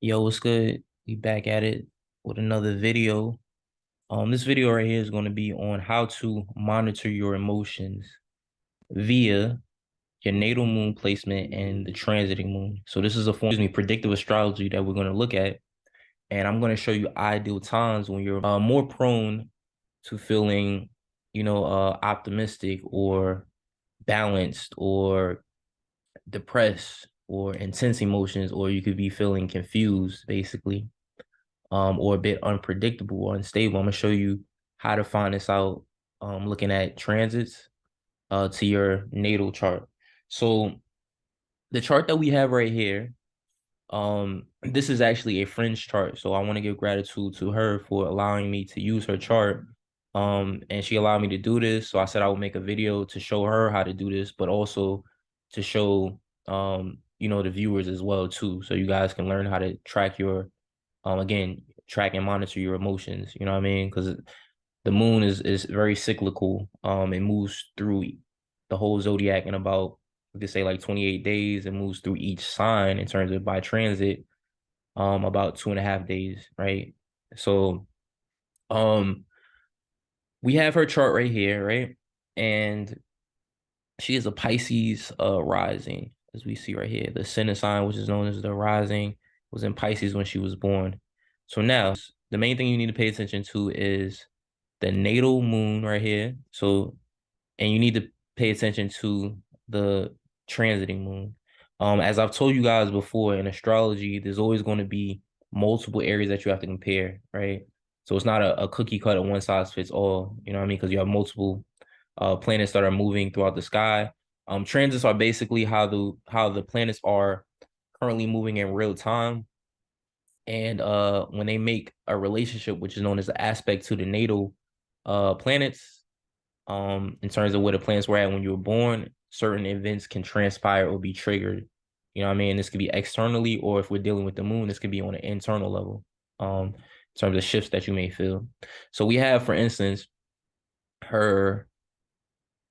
Yo, what's good? We back at it with another video. This video right here is going to be on how to monitor your emotions via your natal moon placement and the transiting moon. So this is a form, predictive astrology that we're going to look at, and I'm going to show you ideal times when you're more prone to feeling, optimistic or balanced or depressed or intense emotions, or you could be feeling confused, basically. Or a bit unpredictable or unstable. I'm gonna show you how to find this out looking at transits to your natal chart. So the chart that we have right here, this is actually a friend's chart. So I want to give gratitude to her for allowing me to use her chart. And she allowed me to do this. So I said I would make a video to show her how to do this, but also to show the viewers as well too. So you guys can learn how to track your again, track and monitor your emotions, you know what I mean? Because the moon is very cyclical. It moves through the whole zodiac in about, we could say, like 28 days. It moves through each sign in terms of by transit, about 2.5 days, right? So um we have her chart right here, right? And she is a Pisces rising, as we see right here. The ascendant sign, which is known as the rising, was in Pisces when she was born. So now the main thing you need to pay attention to is the natal moon right here. So, and you need to pay attention to the transiting moon. As I've told you guys before, in astrology, there's always going to be multiple areas that you have to compare, right? So it's not a cookie cutter one size fits all, you know what I mean? Because you have multiple planets that are moving throughout the sky. Transits are basically how the planets are currently moving in real time. And when they make a relationship, which is known as the aspect to the natal planets, in terms of where the planets were at when you were born, certain events can transpire or be triggered. You know what I mean? This could be externally, or if we're dealing with the moon, this could be on an internal level, in terms of shifts that you may feel. So we have, for instance, her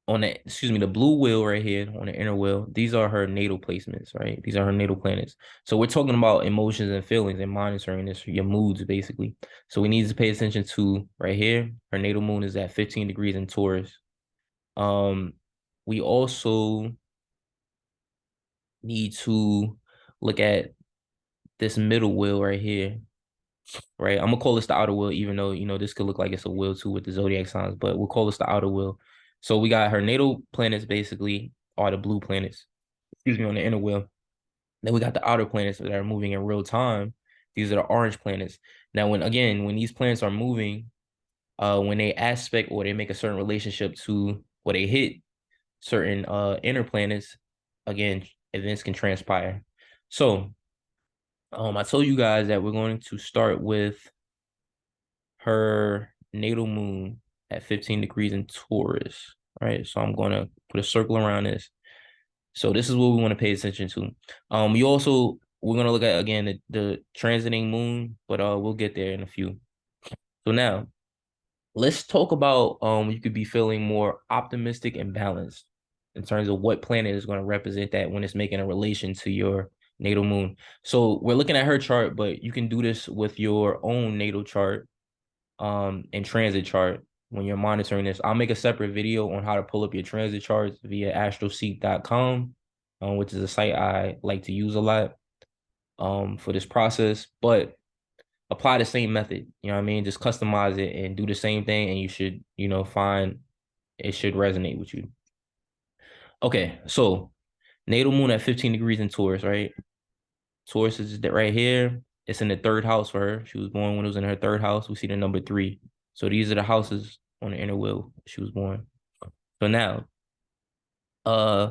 on the blue wheel right here on the inner wheel. These are her natal placements, right? These are her natal planets. So we're talking about emotions and feelings and monitoring this, your moods, basically. So we need to pay attention to right here. Her natal moon is at 15 degrees in Taurus. We also need to look at this middle wheel right here, right? I'm gonna call this the outer wheel, even though this could look like it's a wheel too with the zodiac signs, but we'll call this the outer wheel. So we got her natal planets, basically are the blue planets, excuse me, on the inner wheel. Then we got the outer planets that are moving in real time. These are the orange planets. Now, when these planets are moving, when they aspect or they make a certain relationship to, or they hit certain inner planets, again, events can transpire. So I told you guys that we're going to start with her natal moon at 15 degrees in Taurus, right? So I'm going to put a circle around this. So this is what we want to pay attention to. We're going to look at, again, the transiting moon, but we'll get there in a few. So now let's talk about you could be feeling more optimistic and balanced in terms of what planet is going to represent that when it's making a relation to your natal moon. So we're looking at her chart, but you can do this with your own natal chart and transit chart when you're monitoring this. I'll make a separate video on how to pull up your transit charts via astroseek.com, which is a site I like to use a lot for this process. But apply the same method, you know what I mean? Just customize it and do the same thing, and you should, find it should resonate with you. Okay, so natal moon at 15 degrees in Taurus, right? Taurus is right here. It's in the third house for her. She was born when it was in her third house. We see the number 3. So these are the houses on the inner wheel she was born. So now, uh,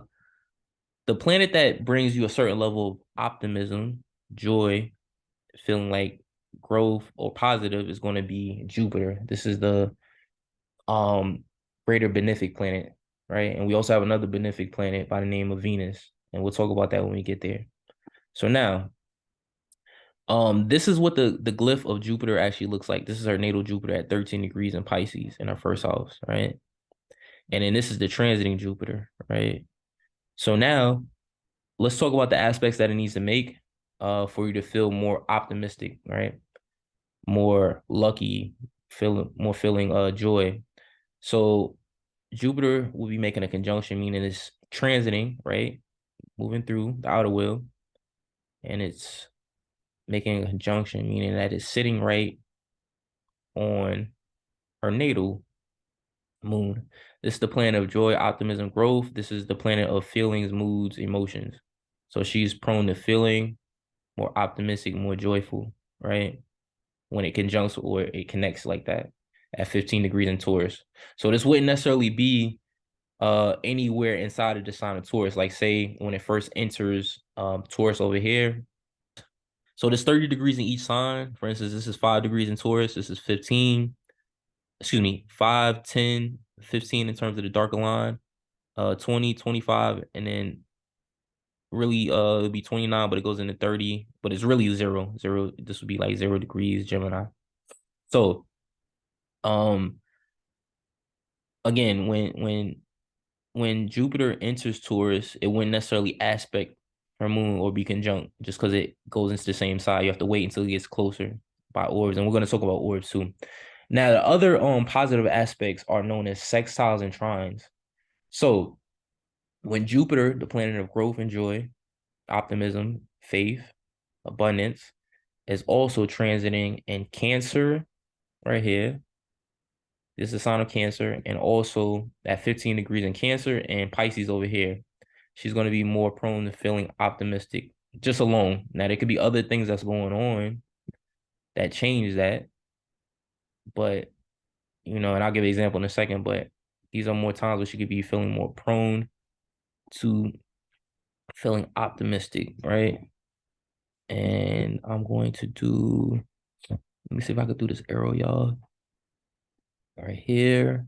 the planet that brings you a certain level of optimism, joy, feeling like growth or positive is going to be Jupiter. This is the greater benefic planet, right? And we also have another benefic planet by the name of Venus, and we'll talk about that when we get there. So now, this is what the glyph of Jupiter actually looks like. This is her natal Jupiter at 13 degrees in Pisces in her first house, right? And then this is the transiting Jupiter, right? So now let's talk about the aspects that it needs to make. for you to feel more optimistic, right? More lucky, feeling joy. So Jupiter will be making a conjunction, meaning it's transiting, right? Moving through the outer wheel, and it's making a conjunction, meaning that it's sitting right on her natal moon. This is the planet of joy, optimism, growth. This is the planet of feelings, moods, emotions. So she's prone to feeling more optimistic, more joyful, right? When it conjuncts or it connects like that at 15 degrees in Taurus. So this wouldn't necessarily be anywhere inside of the sign of Taurus. Like say when it first enters Taurus over here. So there's 30 degrees in each sign. For instance, this is 5 degrees in Taurus. This is 15. Excuse me, 5, 10, 15 in terms of the darker line. 20, 25, and then really it'd be 29, but it goes into 30, but it's really zero. Zero, this would be like 0 degrees Gemini. So um again, when Jupiter enters Taurus, it wouldn't necessarily aspect her moon or be conjunct just because it goes into the same side. You have to wait until it gets closer by orbs, and we're going to talk about orbs too. Now, the other positive aspects are known as sextiles and trines. So when Jupiter, the planet of growth and joy, optimism, faith, abundance, is also transiting in Cancer right here. This is a sign of Cancer, and also at 15 degrees in Cancer and Pisces over here. She's going to be more prone to feeling optimistic just alone. Now, there could be other things that's going on that change that, but, you know, and I'll give an example in a second, but these are more times where she could be feeling more prone to feeling optimistic, right? And I'm going to do, let me see if I could do this arrow, y'all. Right here.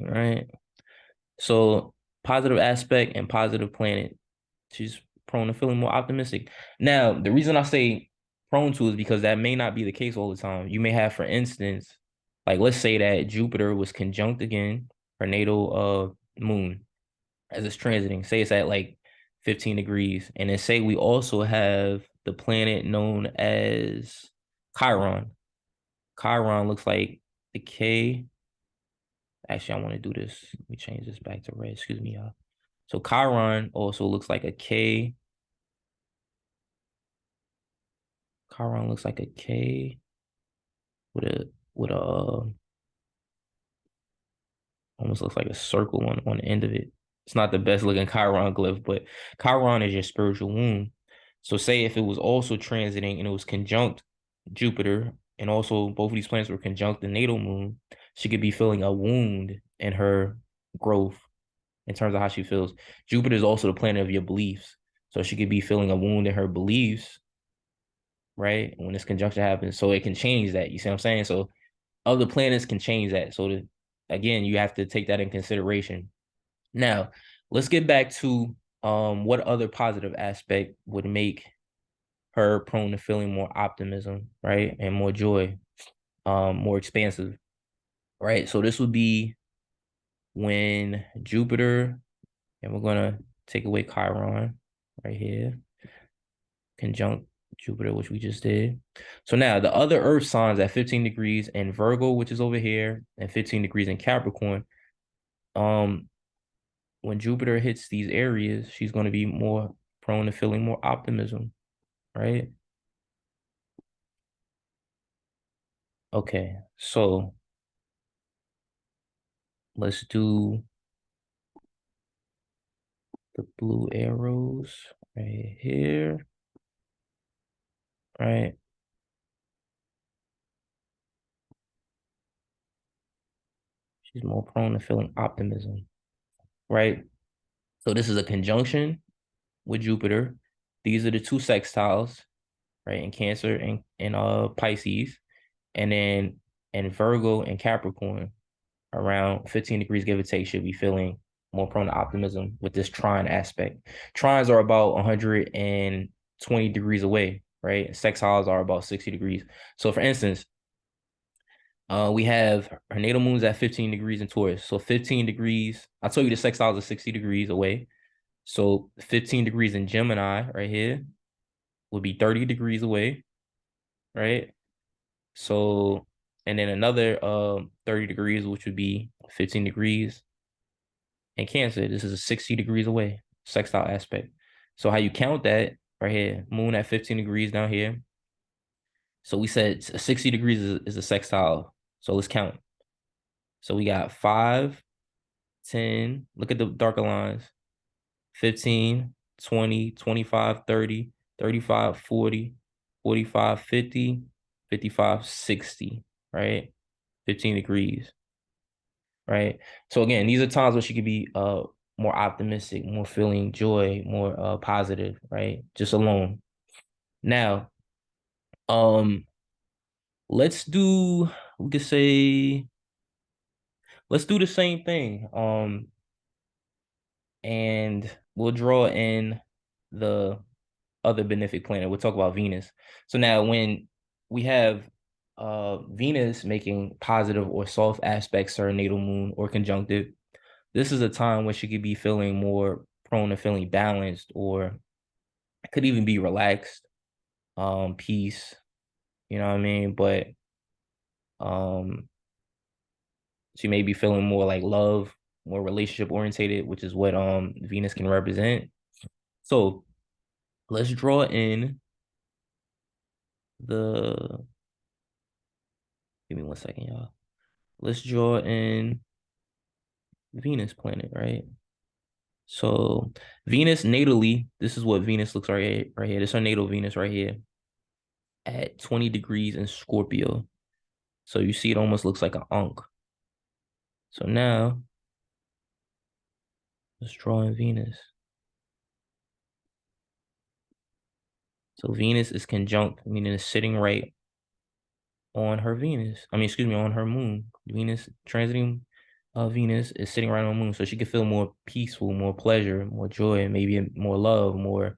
All right. So positive aspect and positive planet. She's prone to feeling more optimistic. Now, the reason I say prone to is because that may not be the case all the time. You may have, for instance, like let's say that Jupiter was conjunct again, her natal moon as it's transiting. Say it's at like 15 degrees. And then say we also have the planet known as Chiron. Chiron looks like the K. Actually, I want to do this. Let me change this back to red. Excuse me, y'all. So Chiron also looks like a K. Chiron looks like a K with a almost looks like a circle on the end of it. It's not the best looking Chiron glyph, but Chiron is your spiritual womb. So say if it was also transiting and it was conjunct Jupiter, and also both of these planets were conjunct the natal moon, she could be feeling a wound in her growth in terms of how she feels. Jupiter is also the planet of your beliefs. So she could be feeling a wound in her beliefs, right? When this conjunction happens. So it can change that. You see what I'm saying? So other planets can change that. So again, you have to take that in consideration. Now, let's get back to what other positive aspect would make her prone to feeling more optimism, right? And more joy, more expansive, right? So this would be when Jupiter, and we're gonna take away Chiron right here, conjunct Jupiter, which we just did. So now the other Earth signs at 15 degrees in Virgo, which is over here, and 15 degrees in Capricorn. When Jupiter hits these areas, she's going to be more prone to feeling more optimism, right? Okay, so let's do the blue arrows right here, right? She's more prone to feeling optimism, right? So this is a conjunction with Jupiter. These are the two sextiles, right? In Cancer and Pisces, and then in Virgo and Capricorn, around 15 degrees, give or take, should be feeling more prone to optimism with this trine aspect. Trines are about 120 degrees away, right? Sextiles are about 60 degrees. So for instance, we have her natal moon's at 15 degrees in Taurus. So 15 degrees, I told you the sextiles are 60 degrees away. So 15 degrees in Gemini right here would be 30 degrees away, right? So, and then another 30 degrees, which would be 15 degrees in Cancer. This is a 60 degrees away, sextile aspect. So how you count that right here, moon at 15 degrees down here. So we said 60 degrees is a sextile. So let's count. So we got 5, 10, look at the darker lines, 15, 20, 25, 30, 35, 40, 45, 50, 55, 60, right? 15 degrees, right? So again, these are times where she could be more optimistic, more feeling joy, more positive, right? Just alone. Now, um, let's do we could say let's do the same thing. And we'll draw in the other benefic planet. We'll talk about Venus. So now when we have Venus making positive or soft aspects to her natal moon or conjunctive, this is a time when she could be feeling more prone to feeling balanced, or could even be relaxed, peace, you know what I mean? But um she may be feeling more like love, more relationship orientated, which is what Venus can represent. So let's draw in the give me one second, y'all. Let's draw in Venus planet, right? So Venus natally, this is what Venus looks right here, right here. This is her natal Venus right here at 20 degrees in Scorpio. So you see it almost looks like an Ankh. So now let's draw in Venus. So Venus is conjunct, meaning it's sitting right on her Venus. I mean, excuse me, on her moon. Venus transiting Venus is sitting right on the moon. So she can feel more peaceful, more pleasure, more joy, maybe more love, more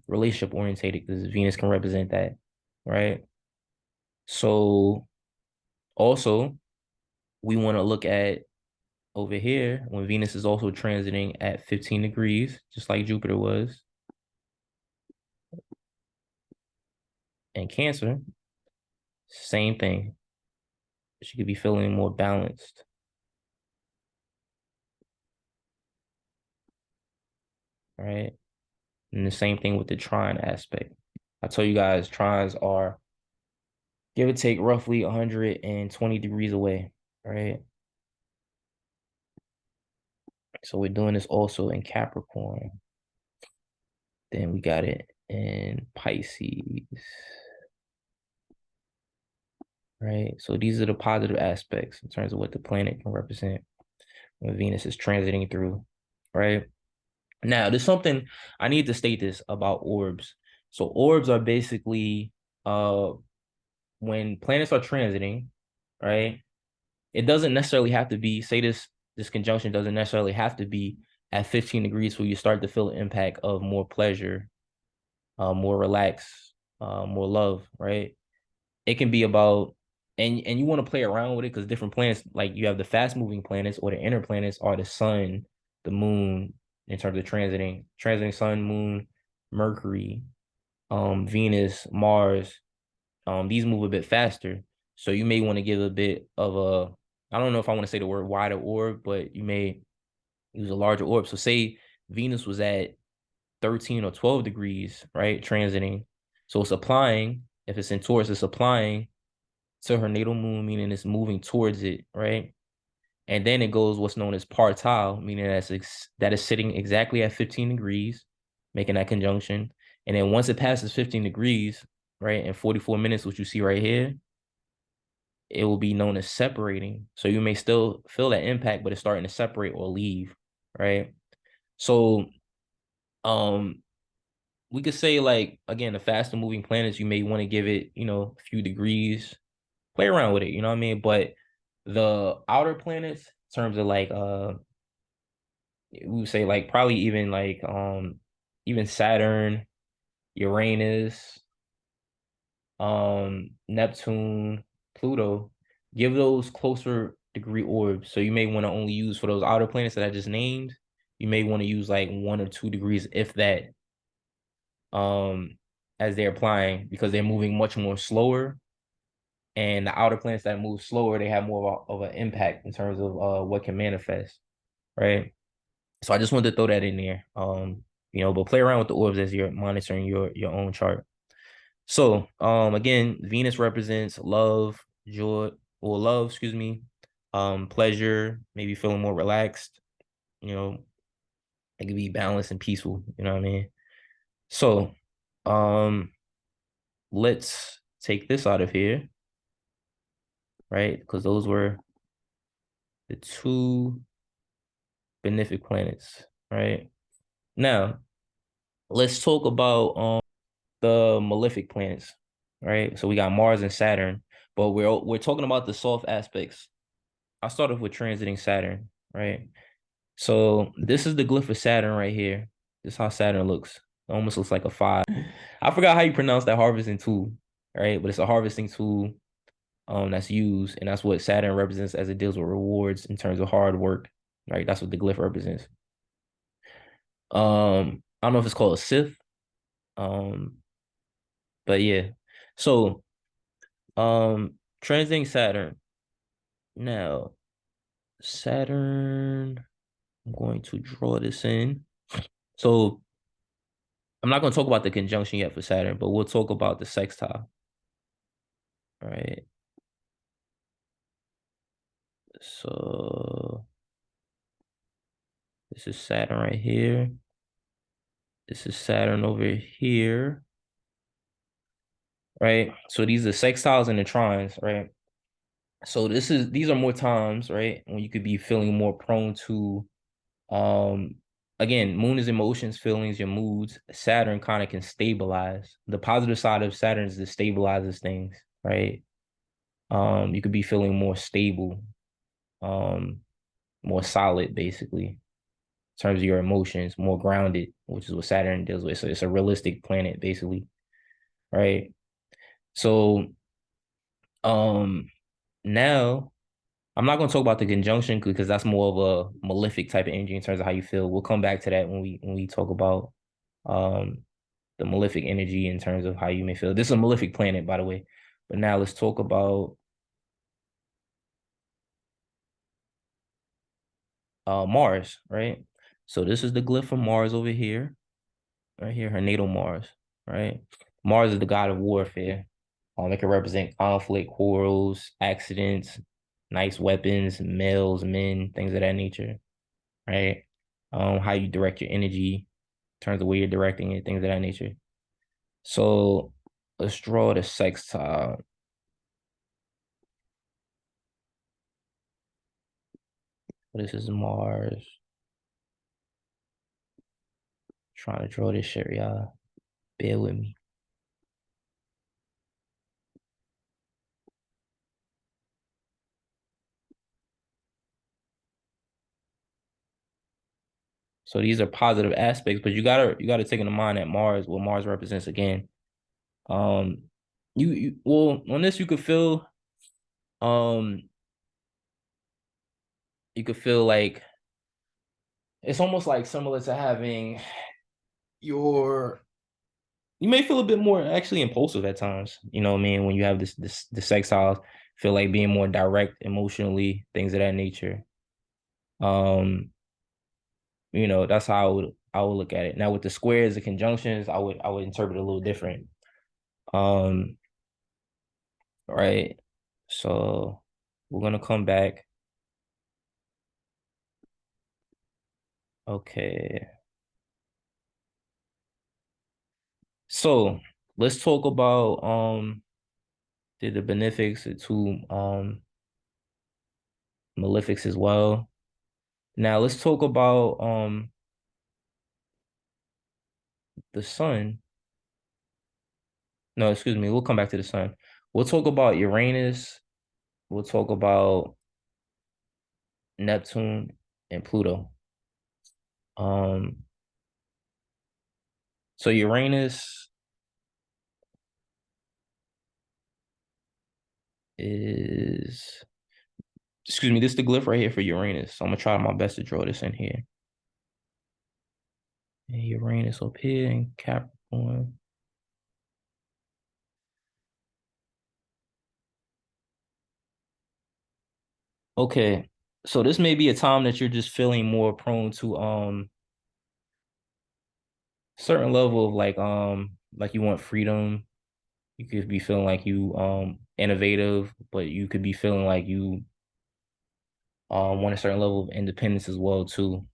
relationship orientated, because Venus can represent that, right? So also we want to look at over here when Venus is also transiting at 15 degrees, just like Jupiter was, and Cancer, same thing. She could be feeling more balanced, right? And the same thing with the trine aspect. I told you guys trines are give or take roughly 120 degrees away, right? So we're doing this also in Capricorn. Then we got it in Pisces, right? So these are the positive aspects in terms of what the planet can represent when Venus is transiting through, right? Now, there's something I need to state this about orbs. So orbs are basically when planets are transiting, right? It doesn't necessarily have to be, say this conjunction doesn't necessarily have to be at 15 degrees where you start to feel the impact of more pleasure, more relaxed, more love, right? It can be about and you want to play around with it because different planets, like you have the fast moving planets or the inner planets are the sun, the moon, in terms of transiting sun, moon, Mercury, Venus, Mars. These move a bit faster. So you may want to give a bit of a, I don't know if I want to say the word wider orb, but you may use a larger orb. So say Venus was at 13 or 12 degrees, right? Transiting. So it's applying, if it's in Taurus, it's applying to her natal moon, meaning it's moving towards it, right? And then it goes what's known as partile, meaning that is sitting exactly at 15 degrees, making that conjunction. And then once it passes 15 degrees, right, in 44 minutes, which you see right here, it will be known as separating. So you may still feel that impact, but it's starting to separate or leave, right? So um we could say, like, again, the faster moving planets, you may want to give it, a few degrees, play around with it, you know what I mean? But the outer planets, in terms of like we would say like probably even like even Saturn, Uranus, Neptune, Pluto, give those closer degree orbs. So you may want to only use for those outer planets that I just named, you may want to use like 1 or 2 degrees, if that, as they're applying, because they're moving much more slower. And the outer planets that move slower, they have more of an impact in terms of what can manifest, right? So I just wanted to throw that in there. But play around with the orbs as you're monitoring your own chart. So, again, Venus represents love, joy, or love, excuse me, pleasure, maybe feeling more relaxed, you know, it could be balanced and peaceful, you know what I mean? So, let's take this out of here, right? Because those were the 2 benefic planets, right? Now, let's talk about the malefic planets, right? So we got Mars and Saturn, but we're talking about the soft aspects. I'll start off with transiting Saturn, right? So this is the glyph of Saturn right here. This is how Saturn looks. It almost looks like a 5. I forgot how you pronounce that harvesting tool, right? But it's a harvesting tool that's used, and that's what Saturn represents as it deals with rewards in terms of hard work, right? That's what the glyph represents. I don't know if it's called a Sith, um, but yeah. So, transiting Saturn. Now, Saturn, I'm going to draw this in. So I'm not going to talk about the conjunction yet for Saturn, but we'll talk about the sextile. All right. So this is Saturn right here. This is Saturn over here. Right. So these are sextiles and the trines, right? So these are more times, right, when you could be feeling more prone to again, moon is emotions, feelings, your moods. Saturn kind of can stabilize. The positive side of Saturn is it stabilizes things, right? You could be feeling more stable, um, more solid, basically, in terms of your emotions, more grounded, which is what Saturn deals with. So it's a realistic planet, basically, right? So, now I'm not going to talk about the conjunction because that's more of a malefic type of energy in terms of how you feel. We'll come back to that when we talk about um the malefic energy in terms of how you may feel. This is a malefic planet, by the way. But now let's talk about Mars, right? So this is the glyph for Mars over here, right here, her natal Mars, right? Mars is the god of warfare. It can represent conflict, quarrels, accidents, nice weapons, males, men, things of that nature, right? How you direct your energy in terms of where you're directing it, things of that nature. So let's draw the sextile. This is Mars. Trying to draw this shit, y'all. Bear with me. So these are positive aspects, but you gotta take into mind that Mars, what Mars represents again. Um, you well on this um you could feel like it's almost like similar to having your you may feel a bit more actually impulsive at times. You know what I mean? When you have this the sextiles, feel like being more direct emotionally, things of that nature. Um, that's how I would look at it. Now with the squares, the conjunctions, I would interpret it a little different. Um, right. So we're gonna come back. Okay. So let's talk about the benefics, the 2 malefics as well. Now let's talk about the sun. No, excuse me, we'll come back to the sun. We'll talk about Uranus, we'll talk about Neptune and Pluto. Um, so Uranus is, excuse me, this is the glyph right here for Uranus. So I'm gonna try my best to draw this in here. And Uranus up here in Capricorn. Okay, so this may be a time that you're just feeling more prone to certain level of like you want freedom. You could be feeling like you innovative, but you could be feeling like you want a certain level of independence as well too.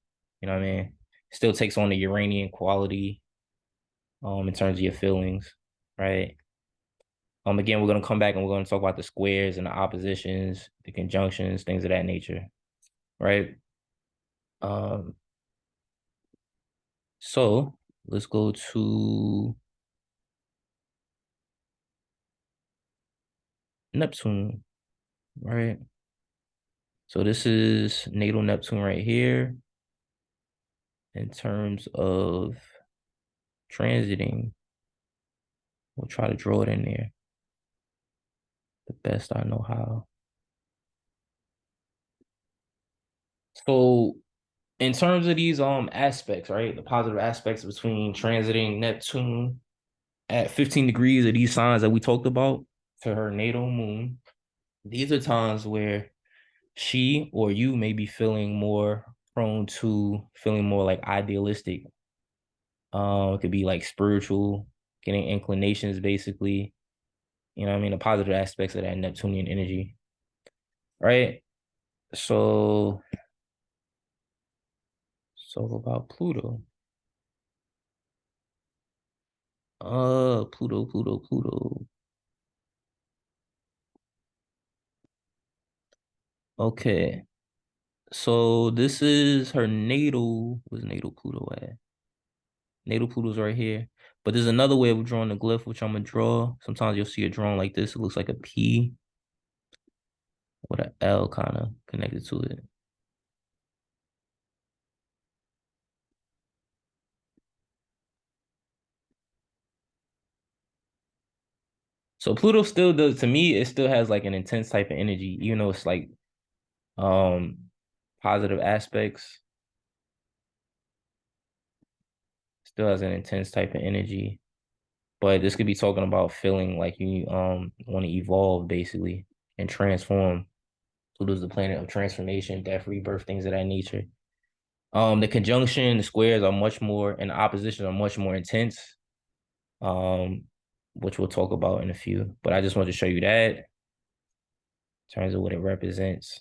You know what I mean? Still takes on the Uranian quality in terms of your feelings, right? Again, we're gonna come back and we're gonna talk about the squares and the oppositions, the conjunctions, things of that nature, right? Um, so let's go to Neptune, right? So this is natal Neptune right here in terms of transiting. We'll try to draw it in there the best I know how. So in terms of these aspects, right? The positive aspects between transiting Neptune at 15 degrees of these signs that we talked about to her natal moon, these are times where she or you may be feeling more prone to feeling more like idealistic. It could be like spiritual, getting inclinations basically. You know what I mean? The positive aspects of that Neptunian energy. Right? So about Pluto. Pluto. Okay. So this is her natal. Where's natal Pluto at? Natal Pluto's right here. But there's another way of drawing the glyph, which I'm gonna draw. Sometimes you'll see it drawn like this. It looks like a P with an L kind of connected to it. So Pluto still does, to me, it still has like an intense type of energy, even though it's like um positive aspects, still has an intense type of energy. But this could be talking about feeling like you want to evolve basically and transform. Pluto's the planet of transformation, death, rebirth, things of that nature. The conjunction, the squares are much more, and the oppositions are much more intense. Um, which we'll talk about in a few. But I just wanted to show you that in terms of what it represents.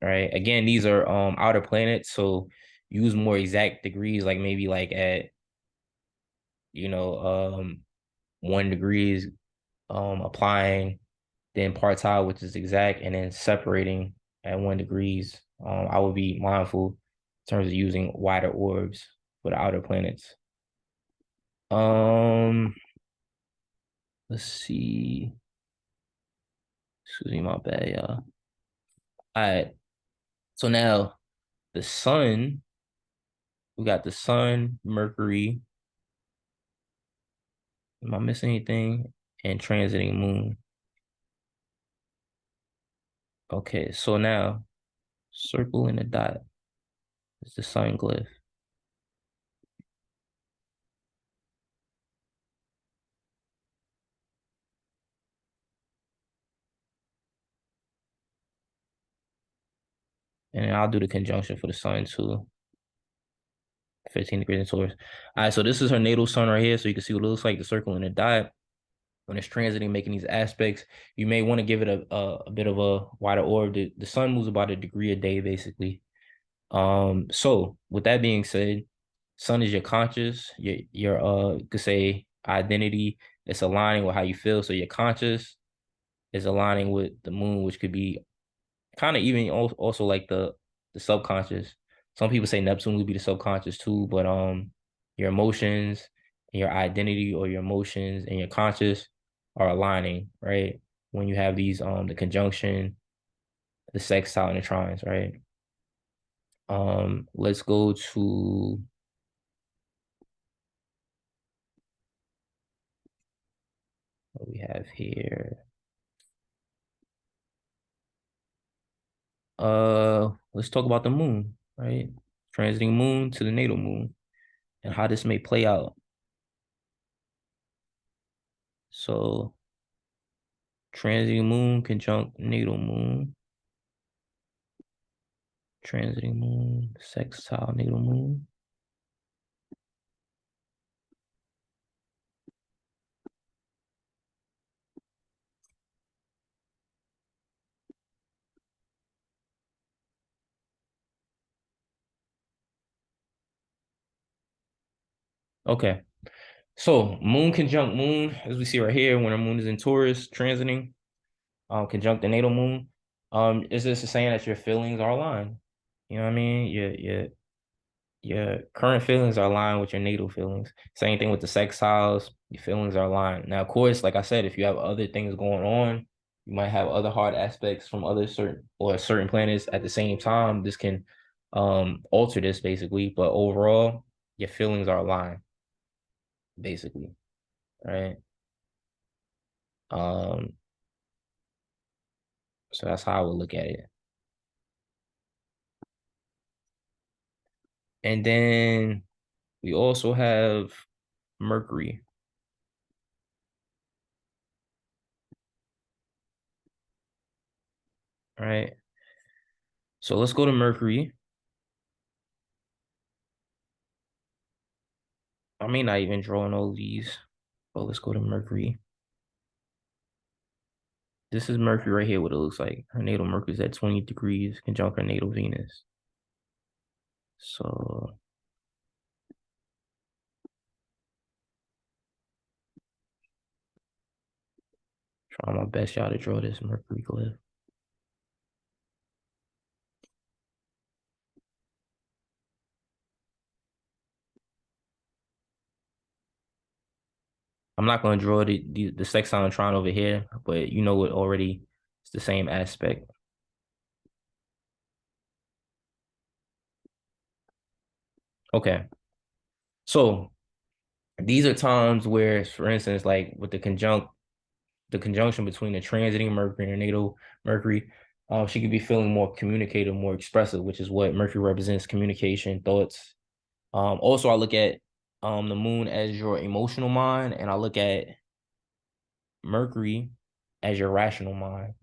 Right. Again, these are outer planets, so use more exact degrees, like maybe like at you know 1 degrees applying, then partile, which is exact, and then separating at 1 degrees. I would be mindful in terms of using wider orbs for the outer planets. Um, let's see. Excuse me, my bad, y'all. All right. So now the sun, we got the sun, Mercury. Am I missing anything? And transiting moon. Okay, so now circle and a dot is the sun glyph. And then I'll do the conjunction for the sun too. 15 degrees in Taurus. All right, so this is her natal sun right here. So you can see what it looks like, the circle and the dot. When it's transiting, making these aspects, you may want to give it a bit of a wider orb. The sun moves about a degree a day, basically. So with that being said, sun is your conscious, your you could say identity. It's aligning with how you feel. So your conscious is aligning with the moon, which could be kind of even also like the subconscious. Some people say Neptune would be the subconscious too, but your emotions and your identity or your emotions and your conscious are aligning, right? When you have these the conjunction, the sextile and the trines, right? Let's go to what we have here. Let's talk about the moon, right? Transiting moon to the natal moon. and how this may play out. So transiting moon conjunct natal moon. Transiting moon, sextile natal moon. Okay. So moon conjunct moon, as we see right here, when our moon is in Taurus, transiting, conjunct the natal moon, is this saying that your feelings are aligned? You know what I mean? Your current feelings are aligned with your natal feelings. Same thing with the sextiles, your feelings are aligned. Now, of course, like I said, if you have other things going on, you might have other hard aspects from other certain planets at the same time. This can alter this basically, but overall, your feelings are aligned, basically, right? Um, so that's how I would look at it. And then we also have Mercury, right? So let's go to Mercury. I may not even draw in all these, but let's go to Mercury. This is Mercury right here, what it looks like. Her natal Mercury is at 20 degrees, conjunct her natal Venus. So try my best, y'all, to draw this Mercury glyph. I'm not going to draw the sextile and trine over here, but you know it already. It's the same aspect. Okay. So these are times where, for instance, like with the conjunction between the transiting Mercury and her natal Mercury, she could be feeling more communicative, more expressive, which is what Mercury represents: communication, thoughts. Also, I look at the moon as your emotional mind, and I look at Mercury as your rational mind,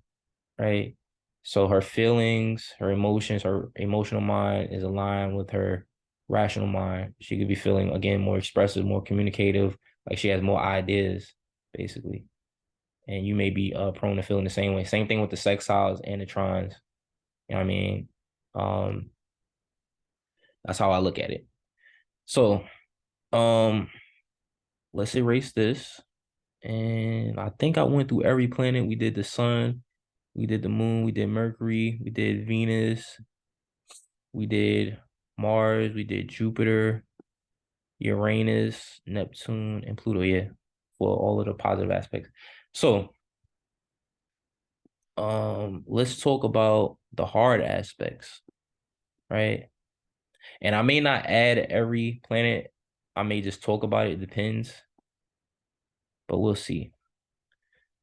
right? So her feelings, her emotions, her emotional mind is aligned with her rational mind. She could be feeling again more expressive, more communicative, like she has more ideas, basically. And you may be prone to feeling the same way. Same thing with the sextiles and the trines. You know what I mean? Um, that's how I look at it. So, um, let's erase this. And I think I went through every planet. We did the sun, we did the moon, we did Mercury, we did Venus, we did Mars, we did Jupiter, Uranus, Neptune, and Pluto. Yeah, for all of the positive aspects. So, let's talk about the hard aspects, right? And I may not add every planet. I may just talk about it. It depends, but we'll see.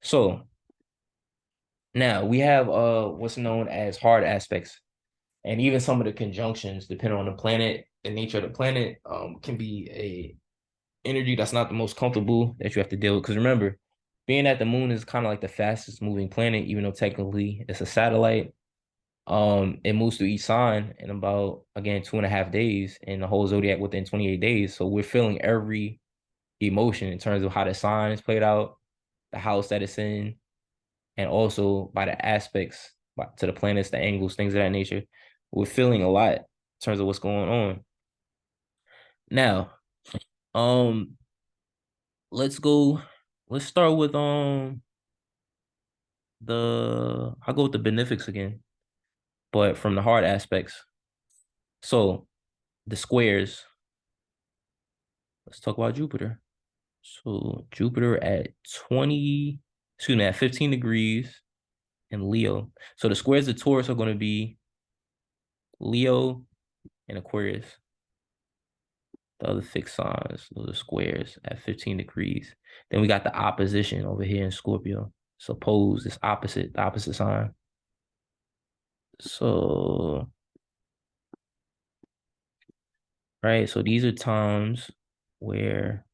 So now we have what's known as hard aspects, and even some of the conjunctions, depending on the planet, the nature of the planet, can be a energy that's not the most comfortable that you have to deal with. Because remember, being that the moon is kind of like the fastest moving planet, even though technically it's a satellite, it moves through each sign in about again 2.5 days, and the whole zodiac within 28 days. So we're feeling every emotion in terms of how the sign is played out, the house that it's in, and also by the aspects to the planets, the angles, things of that nature. We're feeling a lot in terms of what's going on. Now, um, let's go. Let's start with I'll go with the benefics again, but from the hard aspects. So the squares. Let's talk about Jupiter. So Jupiter at 20, excuse me, at 15 degrees in Leo. So the squares of Taurus are going to be Leo and Aquarius. The other fixed signs, those are squares at 15 degrees. Then we got the opposition over here in Scorpio. Suppose it's opposite, the opposite sign. So right? So these are times where,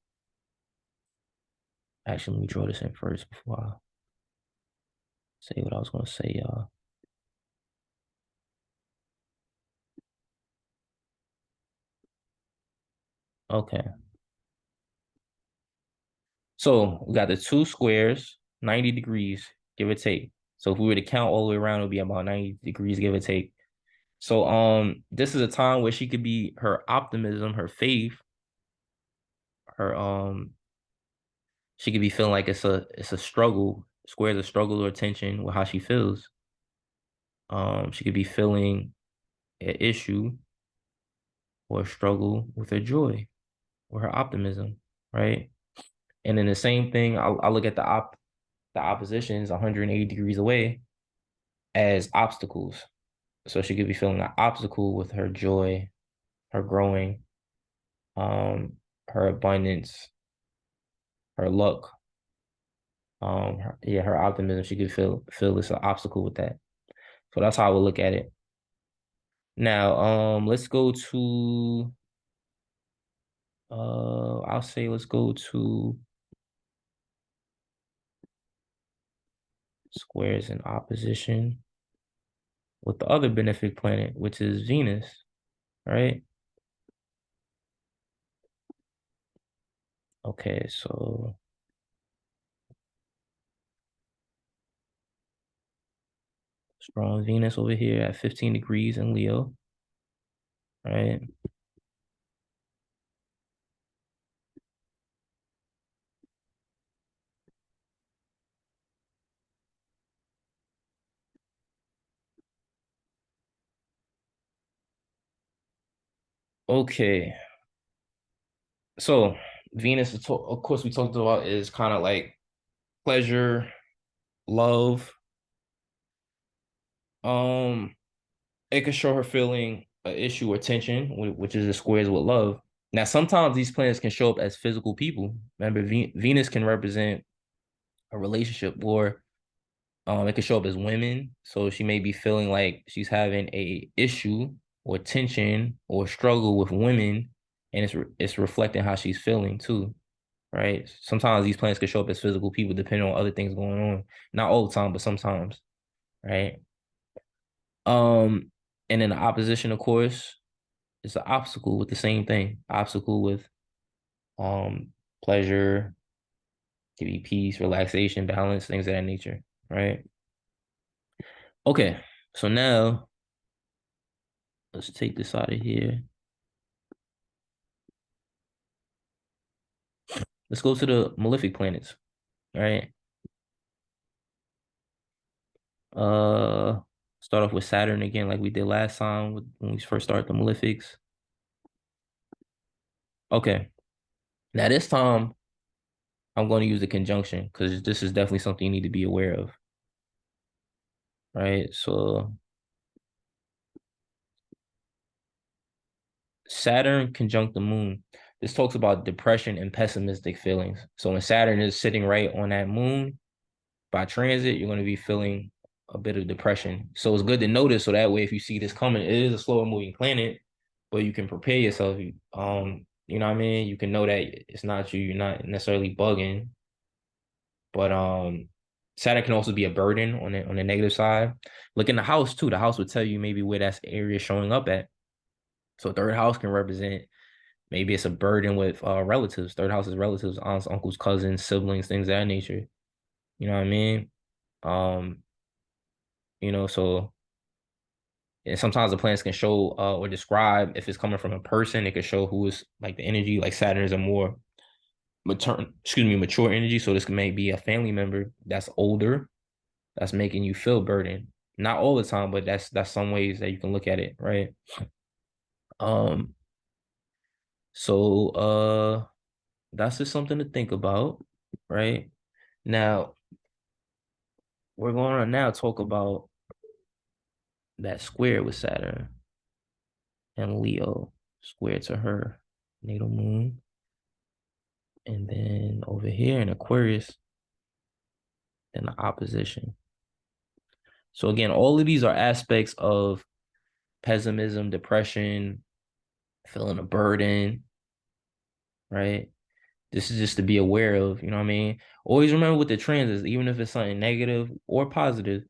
actually, let me draw this in first before I say what I was going to say, y'all. Okay. So we got the two squares, 90 degrees, give or take. So if we were to count all the way around, it would be about 90 degrees, give or take. So this is a time where she could be her optimism, her faith, her she could be feeling like it's a struggle, squares a struggle or tension with how she feels. She could be feeling an issue or a struggle with her joy or her optimism, right? And then the same thing, I'll look at the oppositions 180 degrees away as obstacles. So she could be feeling an obstacle with her joy, her growing, her abundance, her luck, her optimism. She could feel it's an obstacle with that. So that's how I would look at it. Now, let's go to I'll say let's go to squares in opposition with the other benefic planet, which is Venus, right? Okay, so strong Venus over here at 15 degrees in Leo, right? Okay, so Venus, of course, we talked about is kind of like pleasure, love. Um, it could show her feeling an issue or tension, which is the squares with love. Now, sometimes these planets can show up as physical people. Remember, Venus can represent a relationship, or it could show up as women. So she may be feeling like she's having a issue or tension or struggle with women, and it's reflecting how she's feeling too, right? Sometimes these planets can show up as physical people, depending on other things going on. Not all the time, but sometimes, right? Um, and then the opposition, of course, is an obstacle with the same thing. Obstacle with um pleasure, give you peace, relaxation, balance, things of that nature, right? Okay, so now let's take this out of here. Let's go to the malefic planets, right? Uh, start off with Saturn again, like we did last time when we first started the malefics. Okay, now this time I'm going to use the conjunction because this is definitely something you need to be aware of, right? So Saturn conjunct the moon. This talks about depression and pessimistic feelings. So when Saturn is sitting right on that moon by transit, you're going to be feeling a bit of depression. So it's good to notice so that way if you see this coming, it is a slower moving planet, but you can prepare yourself. You know what I mean? You can know that it's not you, you're not necessarily bugging, but Saturn can also be a burden on the negative side. Look in the house too. The house will tell you maybe where that's area showing up at. So third house can represent maybe it's a burden with relatives. Third house is relatives, aunts, uncles, cousins, siblings, things of that nature. You know what I mean? Um, so and sometimes the planets can show or describe if it's coming from a person, it could show who is like the energy, like Saturn is a more mature energy. So this may be a family member that's older, that's making you feel burdened. Not all the time, but that's some ways that you can look at it, right? Um, so that's just something to think about, right? Now we're going to now talk about that square with Saturn and Leo, square to her natal moon. And then over here in Aquarius, then the opposition. So again, all of these are aspects of pessimism, depression, feeling a burden, right? This is just to be aware of, you know what I mean? Always remember with the transits, even if it's something negative or positive,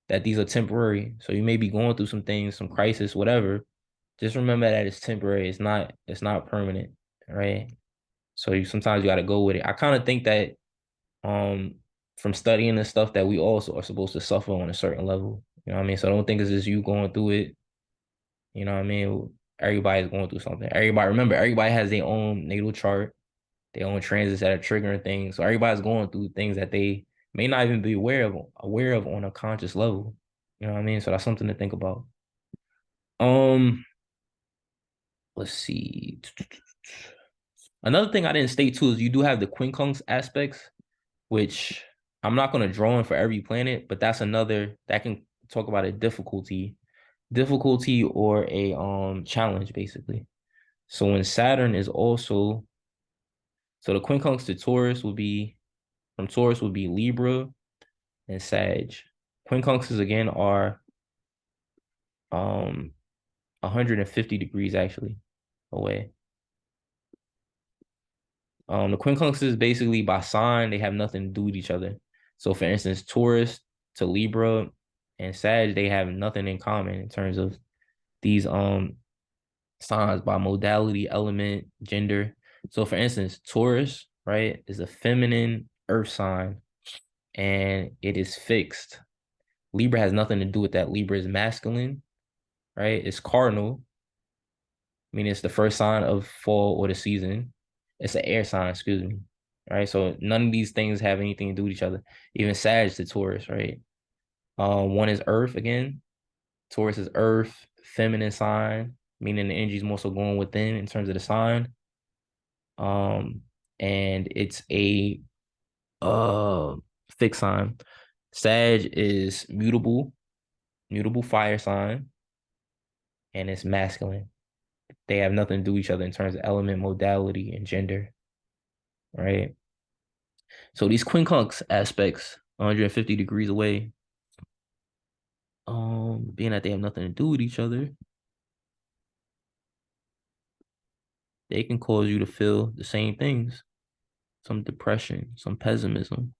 that these are temporary. So you may be going through some things, some crisis, whatever. Just remember that it's temporary. It's not permanent, right? So sometimes you got to go with it. I kind of think that um from studying this stuff that we also are supposed to suffer on a certain level. You know what I mean? So I don't think it's just you going through it. You know what I mean? Everybody's going through something. Everybody has their own natal chart, their own transits that are triggering things. So everybody's going through things that they may not even be aware of on a conscious level. You know what I mean? So that's something to think about. Um, let's see. Another thing I didn't state too is you do have the quincunx aspects, which I'm not going to draw in for every planet, but that's another that can talk about a difficulty or a challenge basically. So when Saturn is also so the quincunx to Taurus would be from Taurus would be Libra and Sag. Quincunxes again are 150 degrees actually away. The quincunxes basically by sign they have nothing to do with each other. So for instance, Taurus to Libra and Sag they have nothing in common in terms of these signs by modality, element, gender. So for instance, Taurus, right, is a feminine earth sign and it is fixed. Libra has nothing to do with that. Libra is masculine, right? It's cardinal, meaning it's the first sign of fall or the season. It's an air sign, excuse me. Right. So none of these things have anything to do with each other. Even Sag to Taurus, right? One is earth again. Taurus is earth, feminine sign, meaning the energy is more so going within in terms of the sign. Um, and it's a uh fixed sign. Sag is mutable fire sign, and it's masculine. They have nothing to do with each other in terms of element, modality, and gender, right? So these quincunx aspects, 150 degrees away, being that they have nothing to do with each other, they can cause you to feel the same things. Some depression, some pessimism,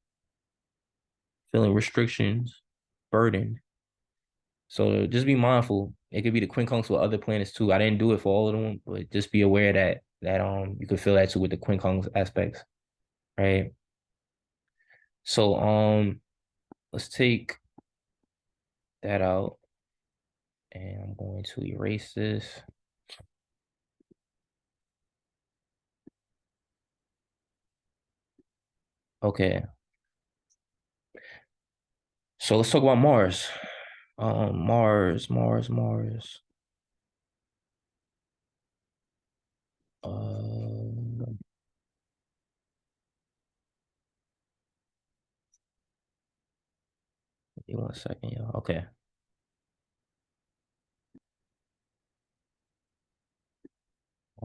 feeling restrictions, burden. So just be mindful. It could be the quincunx with other planets too. I didn't do it for all of them, but just be aware that you could feel that too with the quincunx aspects, right? So let's take that out and I'm going to erase this. Okay. So let's talk about Mars. Mars. Give me 1 second, y'all. Okay.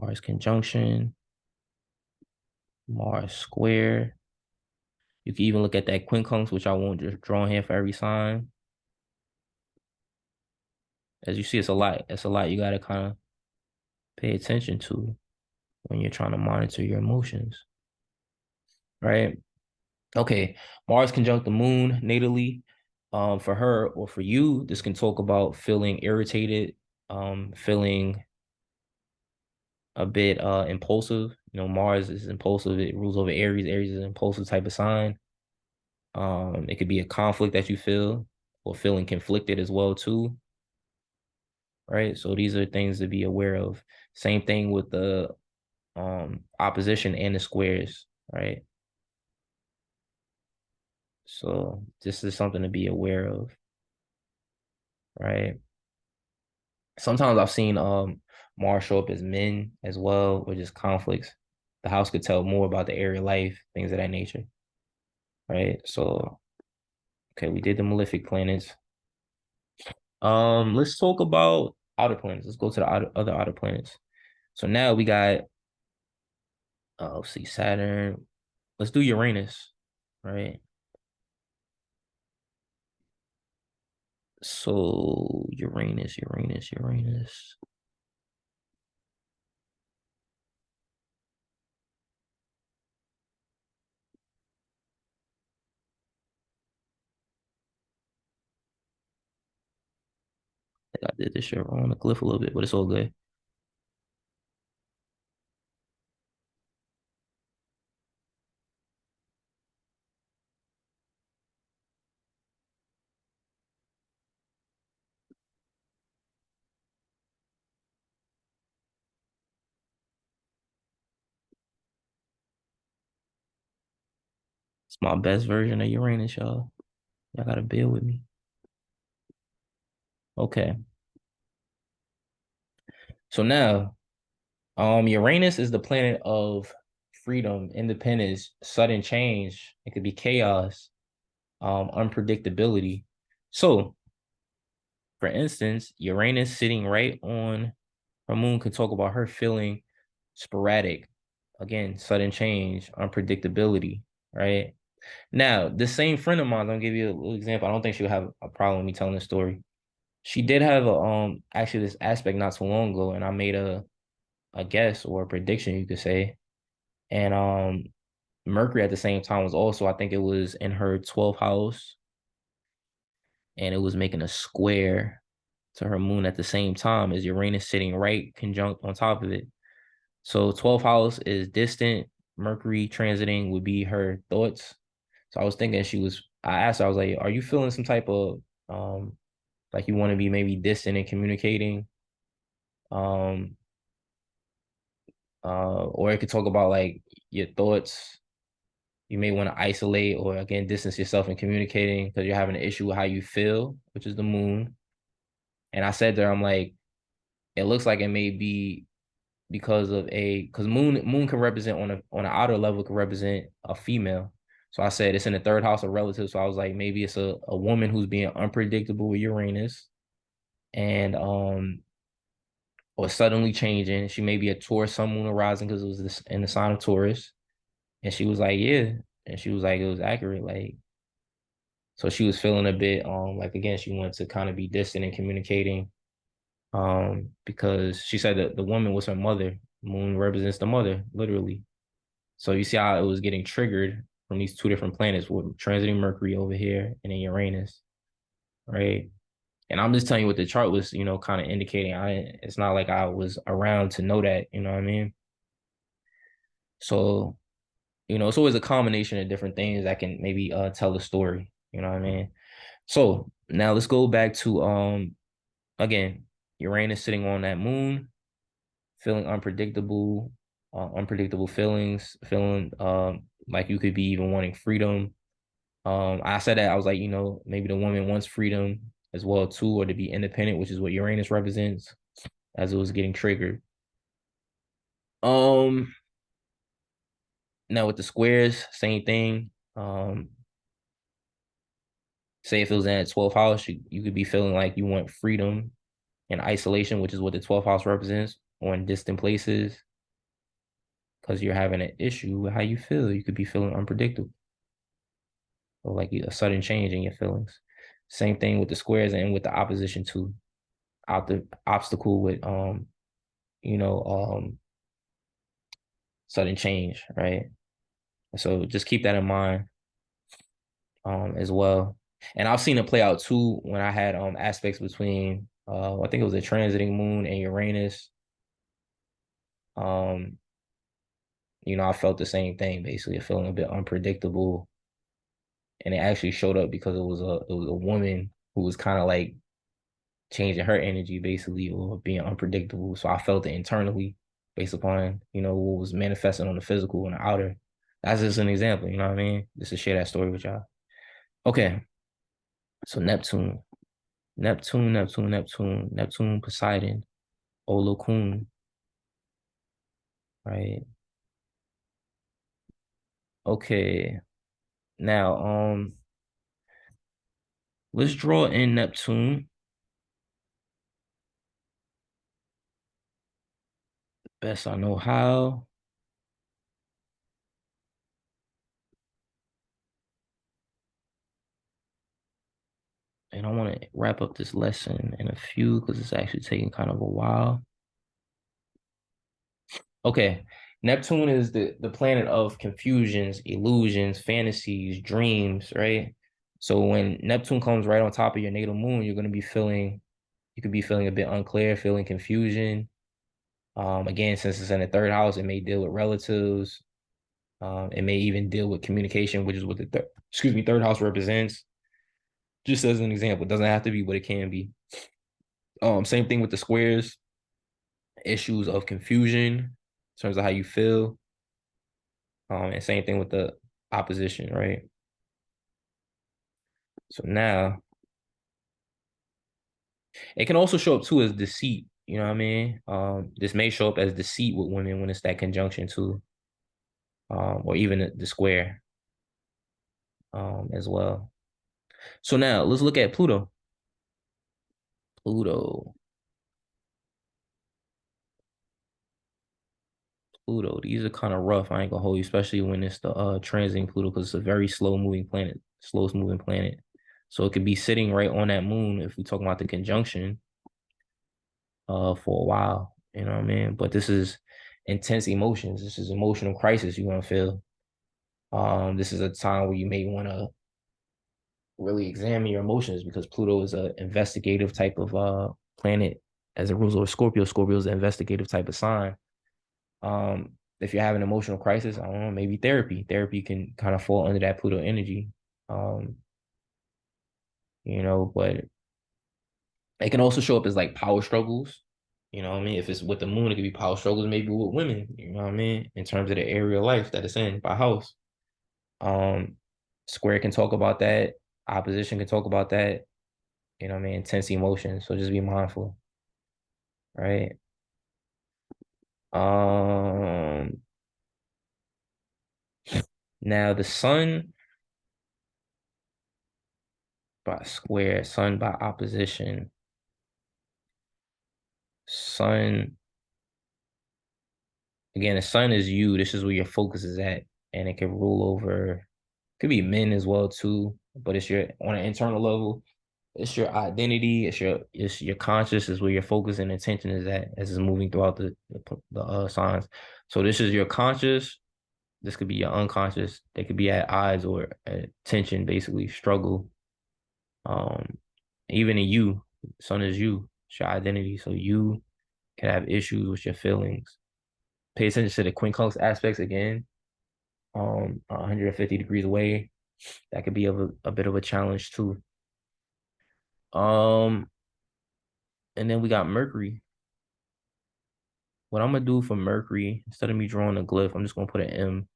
Mars conjunction, Mars square. You can even look at that quincunx, which I won't just draw here for every sign. As you see, it's a lot. It's a lot you gotta kind of pay attention to when you're trying to monitor your emotions, right? Okay, Mars conjunct the moon natally. For her or for you, this can talk about feeling irritated, feeling a bit impulsive. You know, Mars is impulsive. It rules over Aries. Aries is an impulsive type of sign. It could be a conflict that you feel or feeling conflicted as well too, right? So these are things to be aware of. Same thing with the opposition and the squares, right? So this is something to be aware of, right? Sometimes I've seen Mars show up as men as well, or just conflicts. The house could tell more about the area life, things of that nature, right? So okay, we did the malefic planets. Let's talk about outer planets. Let's go to the other outer planets. So now we got let's see, Saturn. Let's do Uranus, right? So Uranus. I did this shit on the cliff a little bit, but it's all good. It's my best version of Uranus, y'all. Y'all gotta bear with me. Okay. So now, Uranus is the planet of freedom, independence, sudden change. It could be chaos, unpredictability. So, for instance, Uranus sitting right on her moon could talk about her feeling sporadic, again, sudden change, unpredictability, right? Now, the same friend of mine, I'm gonna give you a little example. I don't think she'll have a problem with me telling this story. She did have a actually this aspect not too long ago, and I made a guess or a prediction, you could say. And Mercury at the same time was also, I think it was in her 12th house, and it was making a square to her moon at the same time as Uranus sitting right conjunct on top of it. So 12th house is distant. Mercury transiting would be her thoughts. So I was thinking I asked her, I was like, are you feeling some type of like you want to be maybe distant and communicating? Um or it could talk about like your thoughts. You may want to isolate or again distance yourself in communicating because you're having an issue with how you feel, which is the moon. And I said to her, I'm like, it looks like it may be because of because moon can represent on an outer level can represent a female. So I said it's in the third house of relatives. So I was like, maybe it's a woman who's being unpredictable with Uranus and or suddenly changing. She may be a Taurus sun moon arising because it was this in the sign of Taurus. And she was like, yeah. And she was like, it was accurate. Like, so she was feeling a bit like again, she wanted to kind of be distant and communicating. Because she said that the woman was her mother. Moon represents the mother, literally. So you see how it was getting triggered from these two different planets with transiting Mercury over here and then Uranus, right? And I'm just telling you what the chart was, kind of indicating. It's not like I was around to know that, you know what I mean? So, it's always a combination of different things that can maybe tell the story, you know what I mean? So now let's go back to again, Uranus sitting on that moon, feeling unpredictable, unpredictable feelings, feeling like you could be even wanting freedom. I said that I was like, maybe the woman wants freedom as well too, or to be independent, which is what Uranus represents, as it was getting triggered. Um, Now with the squares, same thing. Say if it was in a 12th house, you could be feeling like you want freedom and isolation, which is what the 12th house represents, or in distant places, because you're having an issue with how you feel. You could be feeling unpredictable or like a sudden change in your feelings. Same thing with the squares and with the opposition too. Out the obstacle with you know, sudden change, right? So just keep that in mind as well. And I've seen it play out too when I had aspects between I think it was a transiting moon and Uranus. Um, I felt the same thing, basically, feeling a bit unpredictable. And it actually showed up because it was a woman who was kind of like changing her energy basically or being unpredictable. So I felt it internally based upon, what was manifesting on the physical and the outer. That's just an example, you know what I mean? Just to share that story with y'all. Okay. So Neptune, Poseidon, Olokun, right? Okay. Now, let's draw in Neptune. Best I know how. And I want to wrap up this lesson in a few because it's actually taking kind of a while. Okay. Neptune is the planet of confusions, illusions, fantasies, dreams, right? So when Neptune comes right on top of your natal moon, you're going to be feeling You could be feeling a bit unclear, feeling confusion. Again, since it's in the third house, it may deal with relatives. It may even deal with communication, which is what the third house represents. Just as an example, it doesn't have to be, but it can be. Same thing with the squares, issues of confusion in terms of how you feel. And same thing with the opposition, right? So now it can also show up too as deceit. You know what I mean? This may show up as deceit with women when it's that conjunction too, or even the square, as well. So now let's look at Pluto. Pluto. Pluto. These are kind of rough. I ain't gonna hold you, especially when it's the transiting Pluto, because it's a very slow moving planet, slowest moving planet. So it could be sitting right on that moon if we're talking about the conjunction for a while. You know what I mean? But this is intense emotions. This is emotional crisis you're gonna feel. This is a time where you may want to really examine your emotions because Pluto is an investigative type of planet as it rules over Scorpio. Scorpio is an investigative type of sign. If you're having an emotional crisis, I don't know, maybe therapy. Therapy can kind of fall under that Pluto energy. Um, but it can also show up as like power struggles. You know what I mean? If it's with the moon, it could be power struggles, maybe with women, you know what I mean? In terms of the area of life that it's in by house. Um, Square can talk about that. Opposition can talk about that. You know what I mean? Intense emotions. So just be mindful, right? Um, Now the sun by square, sun by opposition, sun. Again, the sun is you. This is where your focus is at, and it can rule over. Could be men as well too, but it's your on an internal level. It's your identity. It's your conscious is where your focus and attention is at as it's moving throughout the signs. So this is your conscious. This could be your unconscious. They could be at odds or at tension, basically struggle. Um, Even in you, sun is you. It's your identity. So you can have issues with your feelings. Pay attention to the quincunx aspects again. 150 degrees away. That could be a bit of a challenge too. Um, and then we got Mercury. What I'm gonna do for Mercury, instead of me drawing a glyph, I'm just gonna put an M,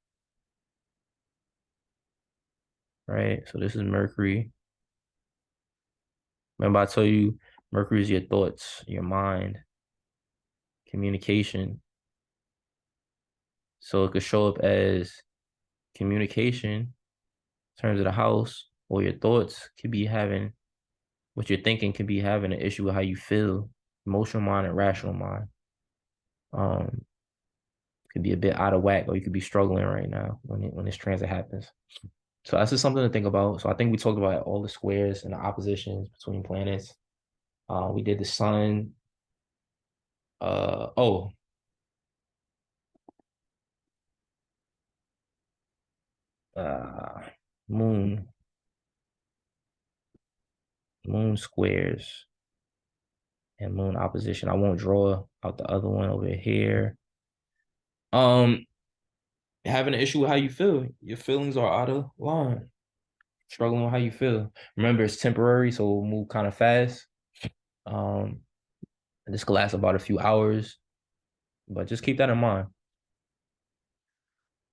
right? So this is Mercury. Remember, I tell you, Mercury is your thoughts, your mind, communication. So it could show up as communication in terms of the house, or your thoughts could be having what you're thinking could be having an issue with how you feel, emotional mind and rational mind. Um, could be a bit out of whack, or you could be struggling right now when this transit happens. So that's just something to think about. So I think we talked about all the squares and the oppositions between planets. We did the sun. Oh, uh, moon, moon squares and moon opposition. I won't draw out the other one over here. Um, Having an issue with how you feel. Your feelings are out of line. Struggling with how you feel. Remember, it's temporary, so it'll move kind of fast. Um, this could last about a few hours, but just keep that in mind.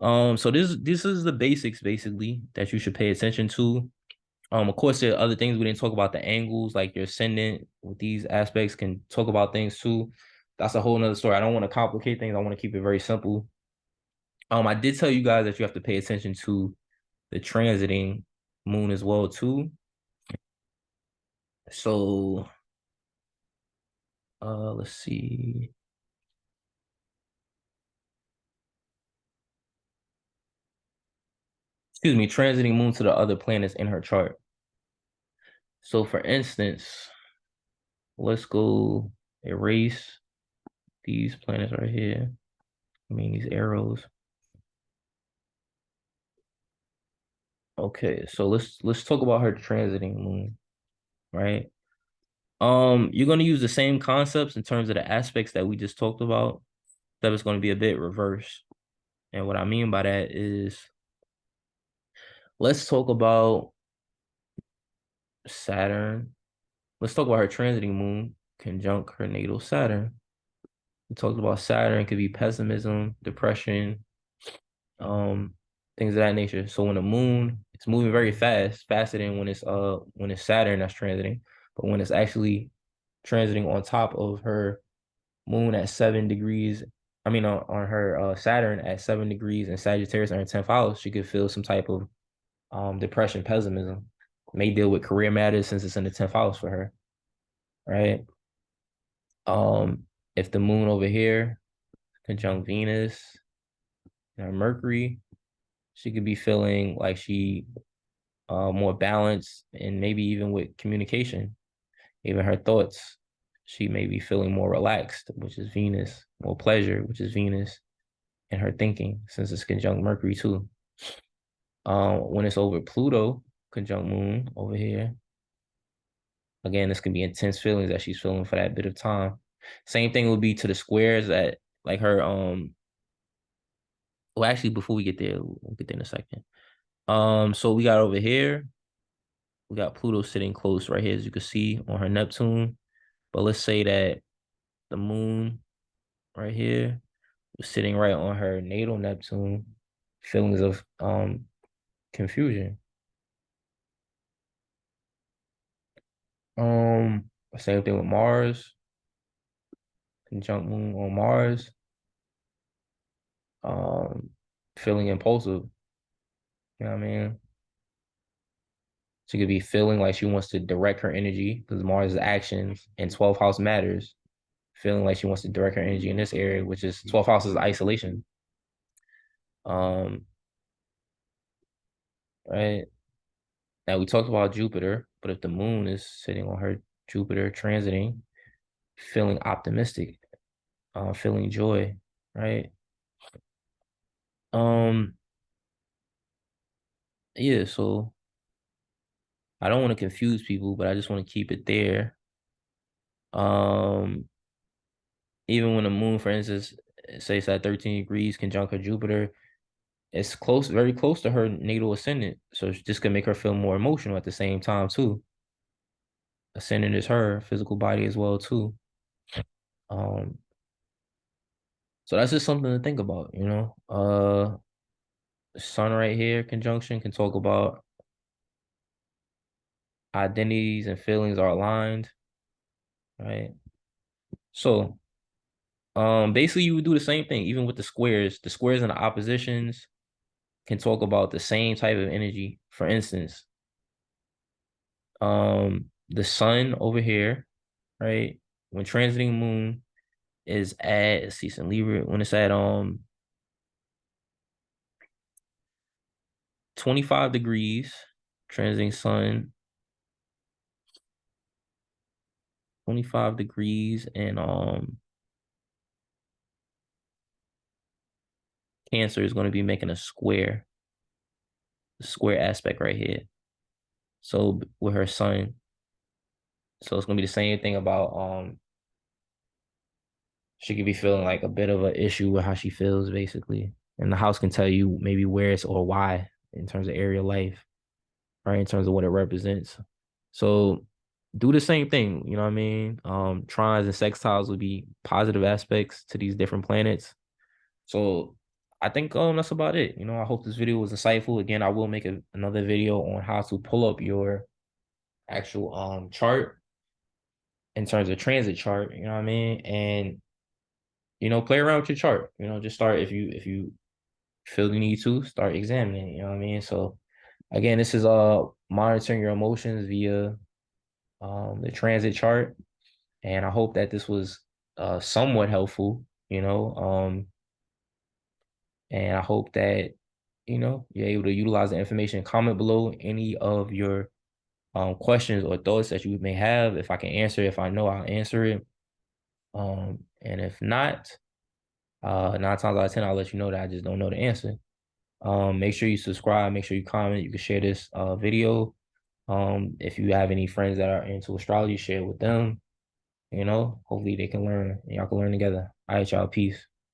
So this is the basics basically that you should pay attention to. Of course, there are other things we didn't talk about. The angles, like your ascendant with these aspects, can talk about things too. That's a whole nother story. I don't want to complicate things. I want to keep it very simple. I did tell you guys that you have to pay attention to the transiting moon as well too. So let's see. Excuse me, transiting moon to the other planets in her chart. So for instance, let's go erase these planets right here. I mean these arrows. Okay, so let's talk about her transiting moon, right? You're going to use the same concepts in terms of the aspects that we just talked about, that it's going to be a bit reverse. And what I mean by that is, let's talk about Saturn. Let's talk about her transiting moon conjunct her natal Saturn. We talked about Saturn could be pessimism, depression, um, things of that nature. So when the moon, it's moving very fast, faster than when it's Saturn that's transiting. But when it's actually transiting on top of her moon at 7 degrees, I mean on her Saturn at 7 degrees and Sagittarius in her 10th house, she could feel some type of depression, pessimism. May deal with career matters since it's in the 10th house for her, right? If the moon over here conjunct Venus and Mercury, she could be feeling like she more balanced, and maybe even with communication, even her thoughts, she may be feeling more relaxed, which is Venus, more pleasure, which is Venus, and her thinking, since it's conjunct Mercury too. When it's over Pluto, conjunct moon over here, again, this can be intense feelings that she's feeling for that bit of time. Same thing would be to the squares that like her well, actually, before we get there, we'll get there in a second. So we got over here, we got Pluto sitting close right here, as you can see on her Neptune. But let's say that the moon right here was sitting right on her natal Neptune, feelings of confusion. Same thing with Mars, conjunct moon on Mars, um, feeling impulsive. You know what I mean? She could be feeling like she wants to direct her energy because Mars is actions and 12th house matters. Feeling like she wants to direct her energy in this area, which is 12th house is isolation. Um, right. Now we talked about Jupiter, but if the moon is sitting on her Jupiter transiting, feeling optimistic, feeling joy, right? Um, yeah, so I don't want to confuse people, but I just want to keep it there. Um, Even when the moon, for instance, say it's at 13 degrees conjunct her Jupiter, it's close, very close to her natal ascendant. So this could make her feel more emotional at the same time too. Ascendant is her physical body as well too. Um, so that's just something to think about, you know. Sun right here, conjunction can talk about identities and feelings are aligned, right? So, basically you would do the same thing, even with the squares. The squares and the oppositions can talk about the same type of energy. For instance, the sun over here, right? When transiting moon is at, let's see, some Libra, when it's at 25 degrees, transiting sun 25 degrees, and Cancer is going to be making a square aspect right here. So with her sun, so it's gonna be the same thing about she could be feeling like a bit of an issue with how she feels basically, and the house can tell you maybe where it's or why in terms of area life, right? In terms of what it represents. So do the same thing, you know what I mean? Trines and sextiles would be positive aspects to these different planets. So I think that's about it. You know, I hope this video was insightful. Again, I will make another video on how to pull up your actual chart in terms of transit chart, you know what I mean? And you know, play around with your chart. You know, just start if you feel the need to start examining, you know what I mean? So again, this is monitoring your emotions via the transit chart. And I hope that this was somewhat helpful, you know. And I hope that, you know, you're able to utilize the information. Comment below any of your questions or thoughts that you may have. If I can answer, if I know, I'll answer it. And if not, 9 times out of 10, I'll let you know that I just don't know the answer. Make sure you subscribe, make sure you comment, you can share this video. If you have any friends that are into astrology, share it with them. Hopefully they can learn and y'all can learn together. All right, y'all. Peace.